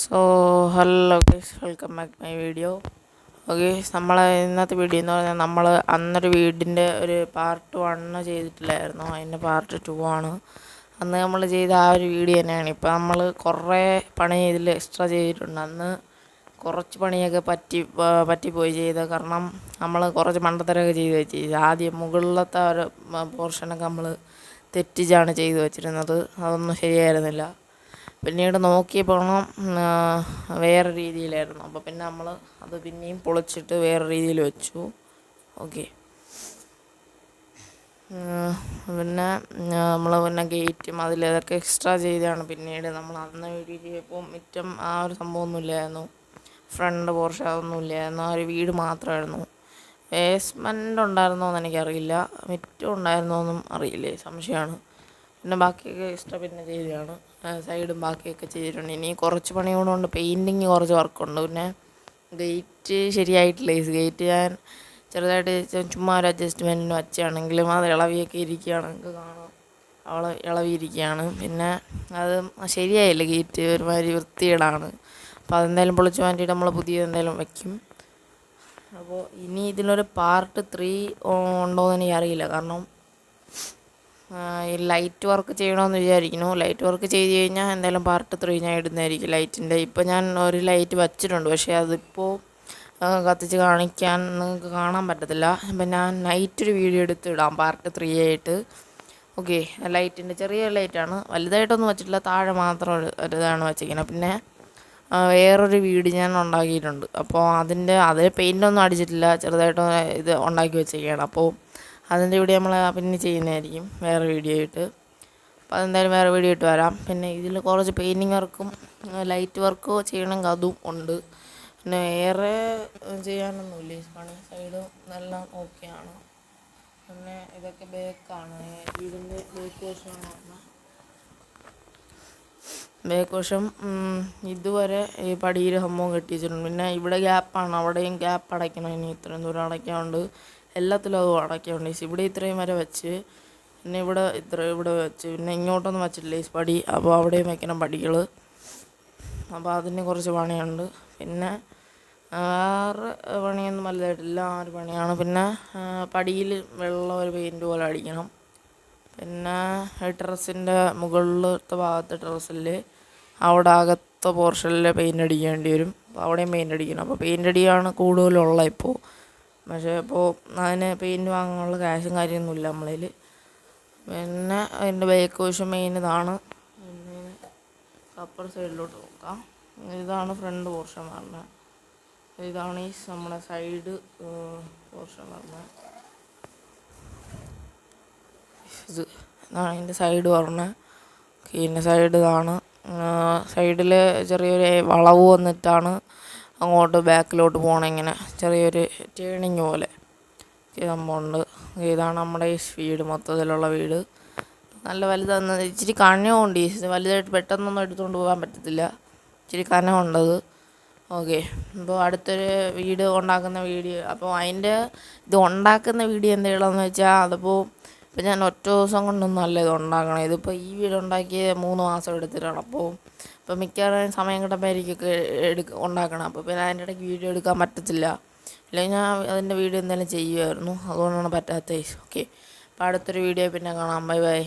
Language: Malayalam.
So hello guys, welcome back my video. Okay, നമ്മളെ ഇന്നത്തെ വീഡിയോ എന്ന് പറഞ്ഞാൽ നമ്മൾ അന്നൊരു വീടിൻ്റെ ഒരു പാർട്ട് 1 ചെയ്തിട്ടില്ലായിരുന്നു, അതിൻ്റെ പാർട്ട് 2 ആണ്. അന്ന് നമ്മൾ ചെയ്ത ആ ഒരു വീഡിയോ തന്നെയാണ്. ഇപ്പോൾ നമ്മൾ കുറേ പണി ഇതിൽ എക്സ്ട്രാ ചെയ്തിട്ടുണ്ട്. അന്ന് കുറച്ച് പണിയൊക്കെ പറ്റിപ്പോയി ചെയ്ത കാരണം നമ്മൾ കുറച്ച് മണ്ടത്തരമൊക്കെ ചെയ്ത് വെച്ച് ആദ്യം മുകളിലത്തെ ഒരു പോർഷനൊക്കെ നമ്മൾ തെറ്റിച്ചാണ് ചെയ്തു വെച്ചിരുന്നത്. അതൊന്നും ശരിയായിരുന്നില്ല. പിന്നീട് നോക്കിയപ്പോൾ വേറെ രീതിയിലായിരുന്നു. അപ്പോൾ പിന്നെ നമ്മൾ അത് പിന്നെയും പൊളിച്ചിട്ട് വേറെ രീതിയിൽ വെച്ചു. ഓക്കെ, പിന്നെ നമ്മൾ ഗേറ്റും അതിലതൊക്കെ എക്സ്ട്രാ ചെയ്താണ്. പിന്നീട് നമ്മൾ അന്ന് വീഡിയോ ചെയ്തപ്പോൾ മുറ്റം ആ ഒരു സംഭവമൊന്നുമില്ലായിരുന്നു, ഫ്രണ്ട് പോർഷൻ അതൊന്നുമില്ലായിരുന്നു. ആ ഒരു വീട് മാത്രമായിരുന്നു. ബേസ്മെൻ്റ് ഉണ്ടായിരുന്നോ എന്ന് എനിക്കറിയില്ല, മുറ്റം ഉണ്ടായിരുന്നോ എന്നും അറിയില്ലേ, സംശയമാണ്. പിന്നെ ബാക്കിയൊക്കെ എക്സ്ട്രാ പിന്നെ ചെയ്തതാണ്. സൈഡും ബാക്കിയൊക്കെ ചെയ്തിട്ടുണ്ട്. ഇനി കുറച്ച് പണി കൊണ്ടുണ്ട്, പെയിൻറ്റിങ് കുറച്ച് വർക്കുണ്ട്. പിന്നെ ഗേറ്റ് ശരിയായിട്ടില്ല. ഈ ഗേറ്റ് ഞാൻ ചെറുതായിട്ട് ചുമ്മാ ഒരു അഡ്ജസ്റ്റ്മെൻറ്റിന് വച്ചാണെങ്കിലും അത് ഇളവിയൊക്കെ ഇരിക്കുകയാണ്, നിങ്ങൾക്ക് കാണാം, ഇളവിയിരിക്കുകയാണ്. പിന്നെ അത് ശരിയായില്ല, ഗേറ്റ് ഒരുമാതിരി വൃത്തികേടാണ്. അപ്പോൾ അതെന്തായാലും പൊളിച്ച് മാറ്റിയിട്ട് നമ്മൾ പുതിയ എന്തായാലും വയ്ക്കും. അപ്പോൾ ഇനി ഇതിലൊരു പാർട്ട് 3 ഉണ്ടോ എന്ന് എനിക്കറിയില്ല. കാരണം ഈ ലൈറ്റ് വർക്ക് ചെയ്യണമെന്ന് വിചാരിക്കുന്നു. ലൈറ്റ് വർക്ക് ചെയ്ത് കഴിഞ്ഞാൽ എന്തായാലും പാർട്ട് 3 ഞാൻ ഇടുന്നതായിരിക്കും ലൈറ്റിൻ്റെ. ഇപ്പോൾ ഞാൻ ഒരു ലൈറ്റ് വച്ചിട്ടുണ്ട്, പക്ഷേ അതിപ്പോൾ കത്തിച്ച് കാണിക്കാൻ നിങ്ങൾക്ക് കാണാൻ പറ്റത്തില്ല. അപ്പം ഞാൻ നൈറ്റൊരു വീഡിയോ എടുത്ത് ഇടാം പാർട്ട് 3 ആയിട്ട്. ഓക്കെ, ലൈറ്റിൻ്റെ ചെറിയ ലൈറ്റാണ്, വലുതായിട്ടൊന്നും വച്ചിട്ടില്ല, താഴെ മാത്രം ഒരു ഇതാണ് വച്ചിരിക്കുന്നത്. പിന്നെ വേറൊരു വീട് ഞാൻ ഉണ്ടാക്കിയിട്ടുണ്ട്. അപ്പോൾ അതിൽ പെയിൻ്റൊന്നും അടിച്ചിട്ടില്ല, ചെറുതായിട്ട് ഇത് ഉണ്ടാക്കി വെച്ചിരിക്കുകയാണ്. അപ്പോൾ അതിൻ്റെ വീഡിയോ നമ്മൾ പിന്നെ ചെയ്യുന്നതായിരിക്കും വേറെ വീഡിയോ ആയിട്ട്. അപ്പോൾ അതെന്തായാലും വേറെ വീഡിയോ ആയിട്ട് വരാം. പിന്നെ ഇതിൽ കുറച്ച് പെയിൻറ്റിങ് വർക്കും ലൈറ്റ് വർക്കും ചെയ്യണമെങ്കിൽ അതും ഉണ്ട്. പിന്നെ വേറെ ചെയ്യാനൊന്നുമില്ല. പണി സൈഡ് നല്ല ഓക്കെയാണ്. പിന്നെ ഇതൊക്കെ ബേക്കാണ്, വീടിൻ്റെ ബേക്ക് വശമാണ് പറഞ്ഞാൽ. ബേക്ക് വശം ഇതുവരെ ഈ പടിയിൽ സംഭവം കെട്ടിച്ചിട്ടുണ്ട്. പിന്നെ ഇവിടെ ഗ്യാപ്പാണ്, അവിടെയും ഗ്യാപ്പ് അടയ്ക്കണം. ഇനി ഇത്രയും ദൂരം അടയ്ക്കാണ്ട് എല്ലാത്തിലും അത് അടയ്ക്കാണ്ട്. ഇവിടെ ഇത്രയും വരെ വെച്ച്, പിന്നെ ഇവിടെ വെച്ച്, പിന്നെ ഇങ്ങോട്ടൊന്നും വെച്ചിട്ടില്ല ഈ പടി. അപ്പോൾ അവിടെയും വെക്കണം പടികൾ. അപ്പോൾ അതിന് കുറച്ച് പണിയുണ്ട്. പിന്നെ വേറെ പണിയൊന്നും വലുതായിട്ടില്ല, ആ ഒരു പണിയാണ്. പിന്നെ പടിയിൽ വെള്ളം ഒരു പെയിൻറ്റ് പോലെ അടിക്കണം. പിന്നെ ടെറസിൻ്റെ മുകളിലത്തെ ഭാഗത്തെ ടെറസിൽ അവിടെ അകത്തെ പോർഷനിൽ പെയിൻ്റ് അടിക്കേണ്ടി വരും. അപ്പോൾ അവിടെയും പെയിൻ്റ് അടിക്കണം. അപ്പോൾ പെയിൻ്റ് അടിയാണ് കൂടുതലുള്ള ഇപ്പോൾ. പക്ഷേ ഇപ്പോൾ അതിന് പെയിൻറ്റ് വാങ്ങാനുള്ള ക്യാഷും കാര്യമൊന്നുമില്ല നമ്മളതിൽ. പിന്നെ അതിൻ്റെ ബേക്ക് വശം മെയിൻ ഇതാണ്. പിന്നെ അപ്പർ സൈഡിലോട്ട് നോക്കാം. ഇതാണ് ഫ്രണ്ട് പോർഷൻ പറഞ്ഞത്. ഇതാണ് ഈ നമ്മുടെ സൈഡ് പോർഷൻ പറഞ്ഞത്. ഇതാണ് അതിൻ്റെ സൈഡ് പറഞ്ഞത്. ഇതിൻ്റെ സൈഡ് ഇതാണ്. സൈഡിൽ ചെറിയൊരു വളവ് വന്നിട്ടാണ് അങ്ങോട്ട് ബാക്കിലോട്ട് പോകണം. ഇങ്ങനെ ചെറിയൊരു ടേണിങ് പോലെ സംഭവമുണ്ട്. ഇതാണ് നമ്മുടെ ഈ വീട്, മൊത്തത്തിലുള്ള വീട്. നല്ല വലുതാണ്, ഇച്ചിരി കനമുണ്ട്. വലുതായിട്ട് പെട്ടെന്നൊന്നും എടുത്തുകൊണ്ട് പോകാൻ പറ്റത്തില്ല, ഇച്ചിരി കനമുണ്ടത്. ഓക്കെ, ഇപ്പോൾ അടുത്തൊരു വീട് ഉണ്ടാക്കുന്ന വീഡിയോ, അപ്പോൾ അതിൻ്റെ ഇത് ഉണ്ടാക്കുന്ന വീഡിയോ എന്തെങ്കിലുമെന്ന് വെച്ചാൽ അതിപ്പോൾ ഇപ്പം ഞാൻ ഒറ്റ ദിവസം കൊണ്ടൊന്നും അല്ല ഇത് ഉണ്ടാക്കണം. ഇതിപ്പോൾ ഈ വീട് ഉണ്ടാക്കി 3 മാസം എടുത്തിട്ടാണ്. അപ്പോൾ ഇപ്പോൾ മിക്കവാറും സമയം കിട്ടുമ്പോഴായിരിക്കും ഉണ്ടാക്കണം. അപ്പോൾ പിന്നെ അതിൻ്റെ ഇടയ്ക്ക് വീഡിയോ എടുക്കാൻ പറ്റത്തില്ല. അല്ലെങ്കിൽ ഞാൻ അതിൻ്റെ വീഡിയോ എന്തായാലും ചെയ്യുമായിരുന്നു, അതുകൊണ്ടാണ് പറ്റാത്തത്. ഓക്കെ, അപ്പോൾ അടുത്തൊരു വീഡിയോ പിന്നെ കാണാം. Bye bye.